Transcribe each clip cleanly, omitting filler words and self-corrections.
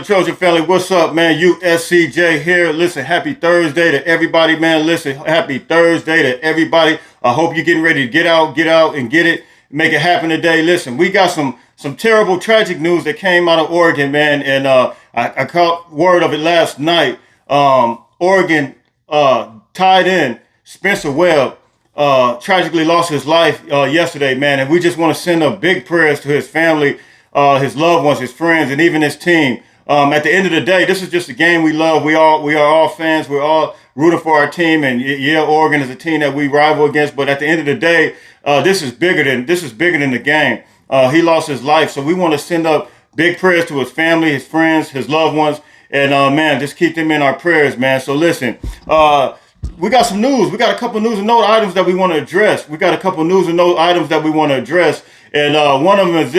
Trojan family, what's up, man? USCJ here. Listen, happy Thursday to everybody, man. Listen, happy Thursday to everybody. I hope you're getting ready to get out and get it, make it happen today. Listen, we got some terrible, tragic news that came out of Oregon, man, and I caught word of it last night. Oregon tied in Spencer Webb tragically lost his life yesterday, man, and we just want to send up big prayers to his family, his loved ones, his friends, and even his team. At the end of the day, this is just a game we love. We are all fans. We're all rooting for our team, and yeah, Oregon is a team that we rival against. But at the end of the day, this is bigger than the game. He lost his life, so we want to send up big prayers to his family, his friends, his loved ones, and man, just keep them in our prayers, man. So listen, we got some news. We got a couple news and note items that we want to address. And one of them is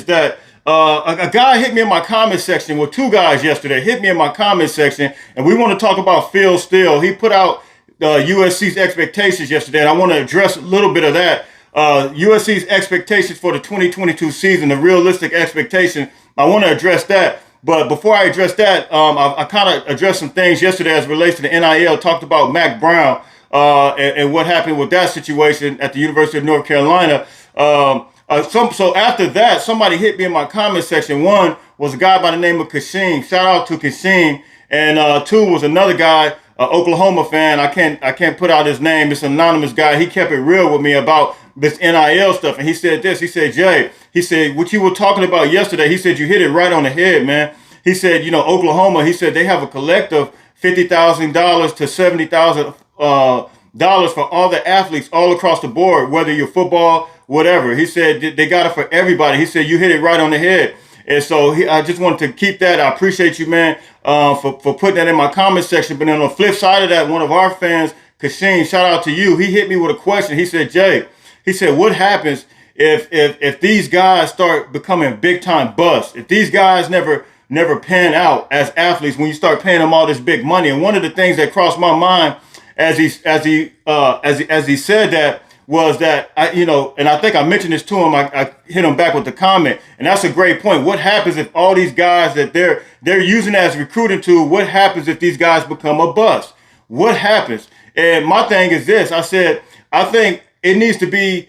that a guy hit me in my comment section. Well, two guys yesterday hit me in my comment section, and we want to talk about Phil Steele. He put out USC's expectations yesterday, and I want to address a little bit of that. USC's expectations for the 2022 season, the realistic expectation. I want to address that. But before I address that, I kind of addressed some things yesterday as it relates to the NIL, talked about Mac Brown and what happened with that situation at the University of North Carolina. So after that, somebody hit me in my comment section. One was a guy by the name of Kashim. Shout out to Kashim. And two was another guy, Oklahoma fan. I can't put out his name. This anonymous guy. He kept it real with me about this NIL stuff. And he said this. He said, Jay, he said, what you were talking about yesterday, he said, you hit it right on the head, man. He said, Oklahoma, he said they have a collective $50,000 to $70,000 for all the athletes all across the board, whether you're football, whatever. He said they got it for everybody. He said you hit it right on the head. And so I just wanted to keep that. I appreciate you, man, for putting that in my comment section. But then on the flip side of that, one of our fans, Kashim, shout out to you. He hit me with a question. He said, Jay, he said, what happens if these guys start becoming big time busts? If these guys never pan out as athletes when you start paying them all this big money? And one of the things that crossed my mind as he said that was that and I think I mentioned this to him. I hit him back with the comment, and that's a great point. What happens if all these guys that they're using as recruiting tool? What happens if these guys become a bust? What happens? And my thing is this. I said I think it needs to be.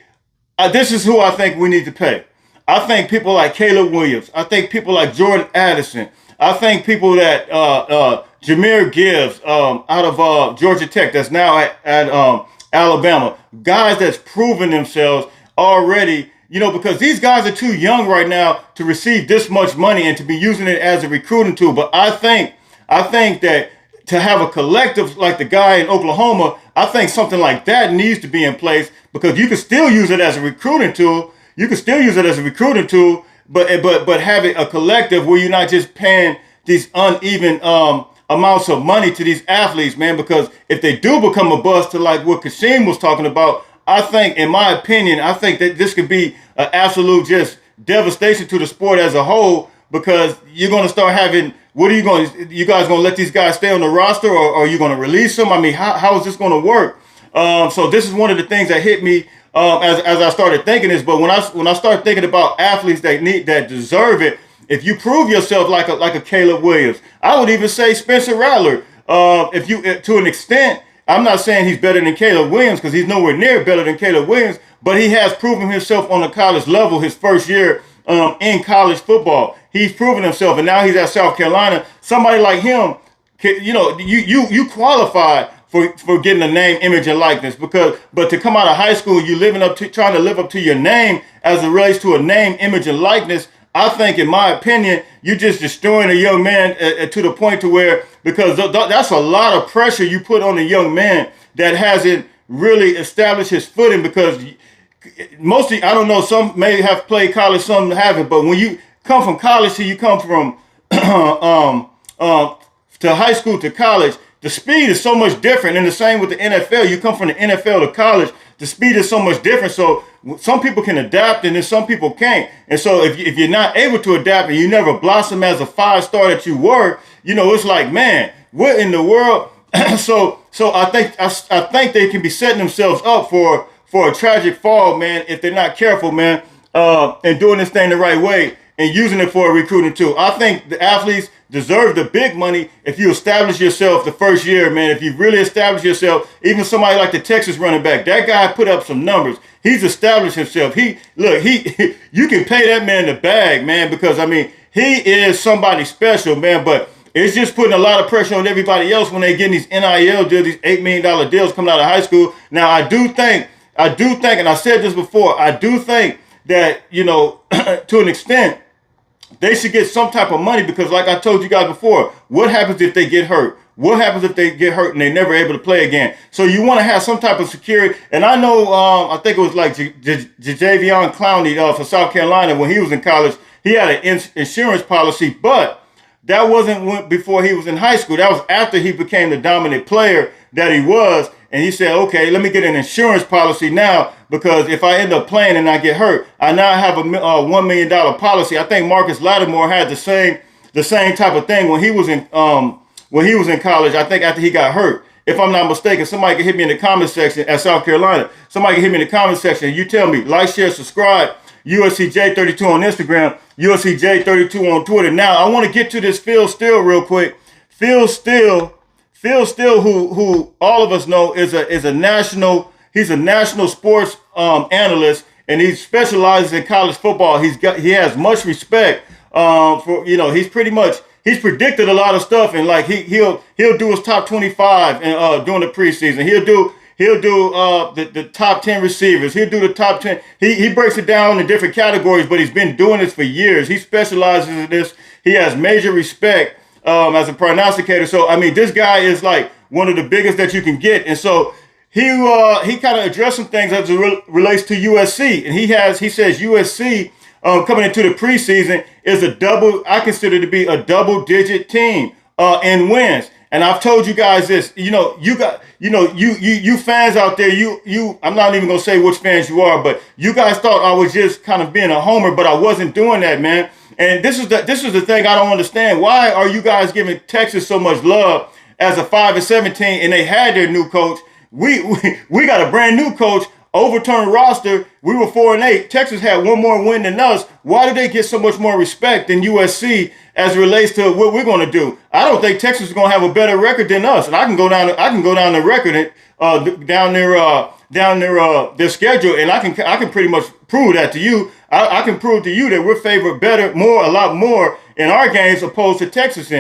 This is who I think we need to pay. I think people like Caleb Williams. I think people like Jordan Addison. I think people that Jahmyr Gibbs out of Georgia Tech, that's now at Alabama, guys that's proven themselves already, because these guys are too young right now to receive this much money and to be using it as a recruiting tool. But I think that to have a collective like the guy in Oklahoma, I think something like that needs to be in place, because you can still use it as a recruiting tool. But having a collective where you're not just paying these uneven amounts of money to these athletes, man, because if they do become a bust, to like what Kashim was talking about, I think, in my opinion, I think that this could be an absolute just devastation to the sport as a whole, because you're going to start having, you guys going to let these guys stay on the roster, or are you going to release them? I mean, how is this going to work? So this is one of the things that hit me as I started thinking this. But when I started thinking about athletes that deserve it, if you prove yourself like a Caleb Williams, I would even say Spencer Rattler. If you, to an extent, I'm not saying he's better than Caleb Williams, because he's nowhere near better than Caleb Williams, but he has proven himself on the college level his first year in college football. He's proven himself, and now he's at South Carolina. Somebody like him, you qualify for getting a name, image, and likeness, but to come out of high school, you trying to live up to your name as it relates to a name, image, and likeness. I think, in my opinion, you're just destroying a young man to the point to where, because that's a lot of pressure you put on a young man that hasn't really established his footing, because mostly, I don't know, some may have played college, some haven't, but when you come from college to you come from to high school to college, the speed is so much different. And the same with the NFL. You come from the NFL to college, the speed is so much different. So some people can adapt and then some people can't. And so if you're not able to adapt and you never blossom as a 5-star that you were, it's like, man, what in the world? So I think they can be setting themselves up for a tragic fall, man, if they're not careful, man, and doing this thing the right way and using it for a recruiting tool. I think the athletes deserve the big money if you establish yourself the first year, man. If you really establish yourself, even somebody like the Texas running back, that guy put up some numbers. He's established himself. You can pay that man the bag, man, because he is somebody special, man. But it's just putting a lot of pressure on everybody else when they getting these NIL deals, these $8 million deals coming out of high school. Now, I do think, and I said this before, I do think that, to an extent, they should get some type of money because, like I told you guys before, what happens if they get hurt? What happens if they get hurt and they're never able to play again? So you want to have some type of security. And I know, I think it was like Jadeveon Clowney for South Carolina when he was in college. He had an insurance policy, but that wasn't before he was in high school. That was after he became the dominant player that he was. And he said, okay, let me get an insurance policy now because if I end up playing and I get hurt, I now have a $1 million policy. I think Marcus Lattimore had the same type of thing when he was in college. I think after he got hurt, if I'm not mistaken, somebody can hit me in the comment section at South Carolina. Somebody can hit me in the comment section. You tell me, like, share, subscribe. USCJ32 on Instagram, USCJ32 on Twitter. Now I want to get to this Phil Steele real quick. Phil Steele, who all of us know is a national. He's a national sports analyst, and he specializes in college football. He has much respect for he's predicted a lot of stuff, and like he'll do his top 25 and during the preseason. He'll do the top 10 receivers. He'll do the top 10. He breaks it down in different categories, but he's been doing this for years. He specializes in this. He has major respect as a prognosticator. So, this guy is like one of the biggest that you can get. And so he kind of addressed some things as it relates to USC. And he says USC coming into the preseason is I consider to be a double-digit team in wins. And I've told you guys this, you fans out there, I'm not even going to say which fans you are, but you guys thought I was just kind of being a homer, but I wasn't doing that, man. And this is the thing I don't understand. Why are you guys giving Texas so much love as a 5-7 team and they had their new coach? We got a brand new coach, overturned roster. We were 4-8. Texas had one more win than us. Why do they get so much more respect than USC as it relates to what we're going to do? I don't think Texas is going to have a better record than us, and I can go down the record and down their schedule, and I can pretty much prove that to you. I can prove to you that we're favored a lot more in our games opposed to Texas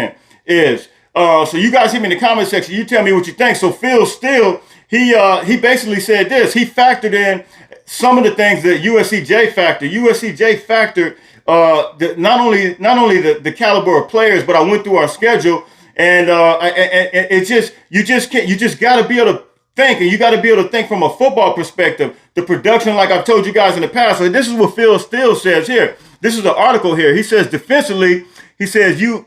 is. So you guys hit me in the comment section. You tell me what you think. So Phil Steele, he basically said this. He factored in some of the things that USCJ factored. USCJ factored not only the caliber of players, but I went through our schedule, and you just got to be able to think, and you got to be able to think from a football perspective. The production, like I've told you guys in the past. So this is what Phil Steele says here. This is the article here. He says defensively, you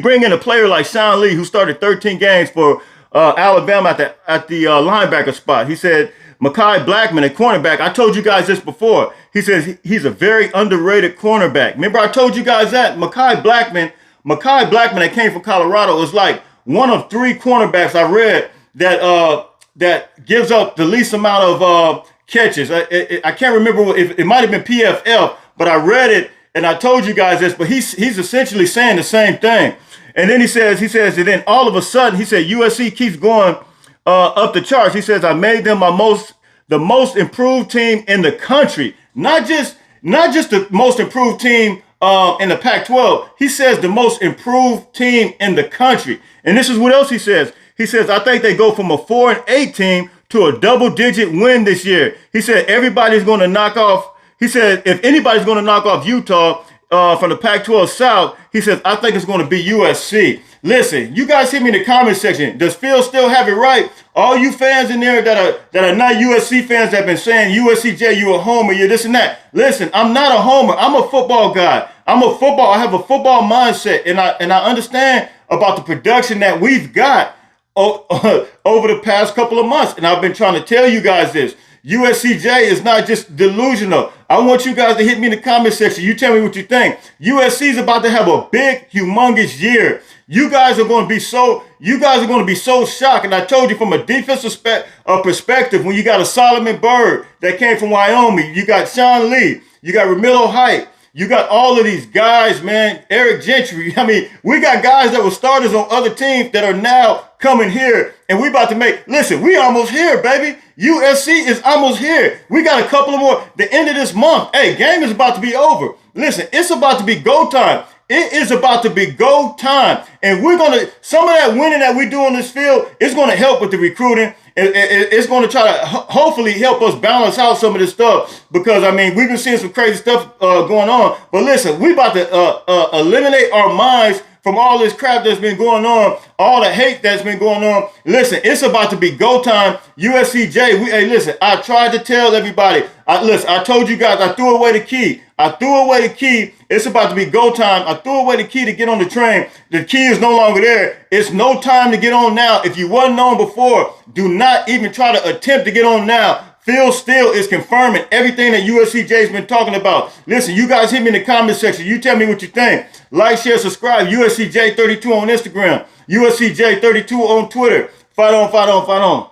bring in a player like Sean Lee, who started 13 games for Alabama at the linebacker spot. He said Mekhi Blackman, a cornerback. I told you guys this before. He says he's a very underrated cornerback. Remember, I told you guys that Mekhi Blackman that came from Colorado is like one of 3 cornerbacks I read that gives up the least amount of catches. I can't remember if it might have been PFF, but I read it and I told you guys this. But he's essentially saying the same thing. And then he says, and then all of a sudden, he said, USC keeps going up the charts. He says, I made them the most improved team in the country. Not just the most improved team in the Pac-12. He says the most improved team in the country. And this is what else he says. He says, I think they go from a 4-8 team to a double-digit win this year. He said, everybody's going to knock off. He said, if anybody's going to knock off Utah from the Pac-12 South, he says, I think it's going to be USC. Listen, you guys hit me in the comment section. Does Phil still have it right? All you fans in there that are not USC fans that have been saying, USCJ, you a homer, you're this and that. Listen, I'm not a homer. I'm a football guy. I have a football mindset, and I understand about the production that we've got over the past couple of months. And I've been trying to tell you guys this. USCJ is not just delusional. I want you guys to hit me in the comment section. You tell me what you think. USC is about to have a big, humongous year. You guys are going to be so shocked. And I told you from a defensive perspective, when you got a Solomon Byrd that came from Wyoming, you got Sean Lee, you got Ramilo Height, you got all of these guys, man. Eric Gentry. I mean, we got guys that were starters on other teams that are now coming here. And we about to listen, we almost here, baby. USC is almost here. We got a couple of more. The end of this month. Hey, game is about to be over. Listen, it's about to be go time. It is about to be go time. And some of that winning that we do on this field is going to help with the recruiting. It's going to try to hopefully help us balance out some of this stuff, because, I mean, we've been seeing some crazy stuff going on. But listen, we about to eliminate our minds from all this crap that's been going on, all the hate that's been going on. Listen, it's about to be go time. USCJ, hey, listen, I tried to tell everybody. I told you guys, I threw away the key. It's about to be go time. I threw away the key to get on the train. The key is no longer there. It's no time to get on now. If you wasn't on before, do not even try to attempt to get on now. Phil Steele is confirming everything that USCJ's been talking about. Listen, you guys hit me in the comment section. You tell me what you think. Like, share, subscribe. USCJ32 on Instagram. USCJ32 on Twitter. Fight on, fight on, fight on.